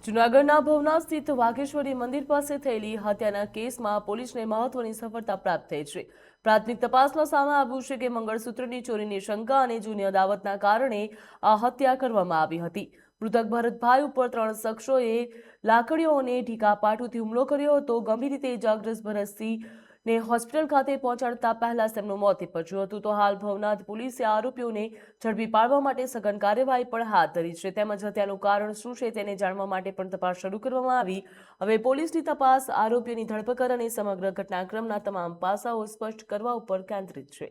જૂનાગઢના ભવનાથ સ્થિત વાઘેશ્વરી મંદિર પાસે થયેલી હત્યાના કેસમાં પોલીસને મહત્વની સફળતા પ્રાપ્ત થઈ છે। પ્રાથમિક તપાસમાં સામે આવ્યું છે કે મંગળસૂત્રની ચોરીની શંકા અને જૂની અદાવતના કારણે આ હત્યા કરવામાં આવી હતી। મૃતક ભરતભાઈ ઉપર 3 શખ્સોએ લાકડીઓ અને ઢીકા પાટુથી હુમલો કર્યો હતો। ગંભીર રીતે ઇજાગ્રસ્ત ભરતસિંહને હોસ્પિટલ ખાતે પહોંચાડતા પહેલા તેમનું મોત નીપજ્યું હતું। તો હાલ ભવનાથ પોલીસે આરોપીઓને ઝડપી પાડવા માટે સઘન કાર્યવાહી પણ હાથ ધરી છે। તેમજ હત્યાનું કારણ શું છે તેને જાણવા માટે પણ તપાસ શરૂ કરવામાં આવી। હવે પોલીસની તપાસ આરોપીઓની ધરપકડ અને સમગ્ર ઘટનાક્રમના તમામ પાસાઓ સ્પષ્ટ કરવા ઉપર કેન્દ્રિત છે।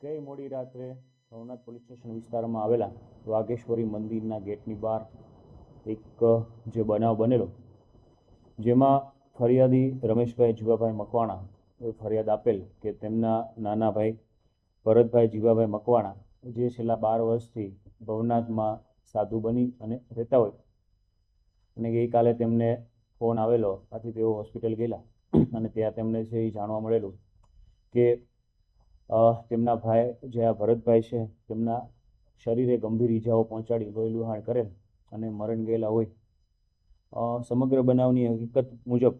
ગઈ મોડી રાત્રે ભવનાથ પોલીસ સ્ટેશન વિસ્તારમાં આવેલા વાઘેશ્વરી મંદિરના ગેટની બહાર એક જે બનાવ બનેલો, જેમાં ફરિયાદી રમેશભાઈ જીવાભાઈ મકવાણા ફરિયાદ આપેલ કે તેમના નાના ભાઈ ભરતભાઈ જીવાભાઈ મકવાણા જે છેલ્લા 12 વર્ષથી ભવનાથમાં સાધુ બની અને રહેતા હોય અને ગઈકાલે તેમને ફોન આવેલો, આથી તેઓ હોસ્પિટલ ગયેલા અને ત્યાં તેમને છે એ જાણવા મળેલું કે તેમના ભાઈ જે આ ભરતભાઈ છે તેમના શરીરે ગંભીર ઈજાઓ પહોંચાડી લોહી લુહાણ કરેલ અને મરણ ગયેલા હોય। સમગ્ર બનાવની હકીકત મુજબ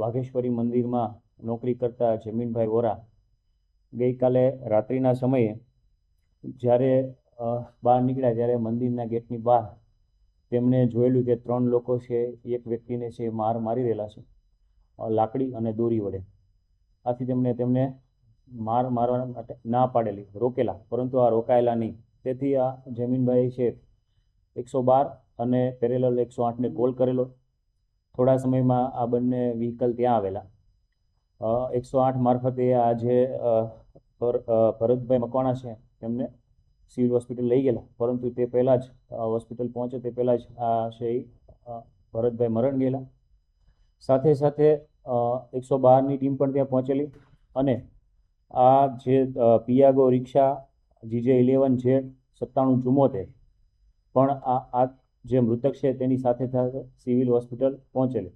વાઘેશ્વરી મંદિરમાં નોકરી કરતા જમીનભાઈ વોરા ગઈકાલે રાત્રિના સમયે જ્યારે બહાર નીકળ્યા ત્યારે મંદિરના ગેટની બહાર તેમણે જોયેલું કે 3 લોકો છે, એક વ્યક્તિને છે માર મારી રહેલા છે લાકડી અને દોરી વડે। આથી તેમને માર મારવા માટે ના પાડેલી, રોકેલા, પરંતુ આ રોકાયેલા નહીં। તેથી આ જમીનભાઈ છે 112 અને પેરેલલ 108ને કોલ કરેલો। થોડા સમયમાં આ બંને વ્હીકલ ત્યાં આવેલા। 108 મારફતે આ જે ભરતભાઈ મકવાણા છે તેમને સિવિલ હોસ્પિટલ લઈ ગયેલા, પરંતુ તે પહેલાં જ હોસ્પિટલ પહોંચે તે પહેલાં જ આ છે ભરતભાઈ મરણ ગયેલા। સાથે સાથે 112ની ટીમ પણ ત્યાં પહોંચેલી અને આ જે પિયાગો રિક્ષા GJ11Z9774 પણ આ જે મૃતક છે તેની સાથે સિવિલ હોસ્પિટલ પહોંચેલી।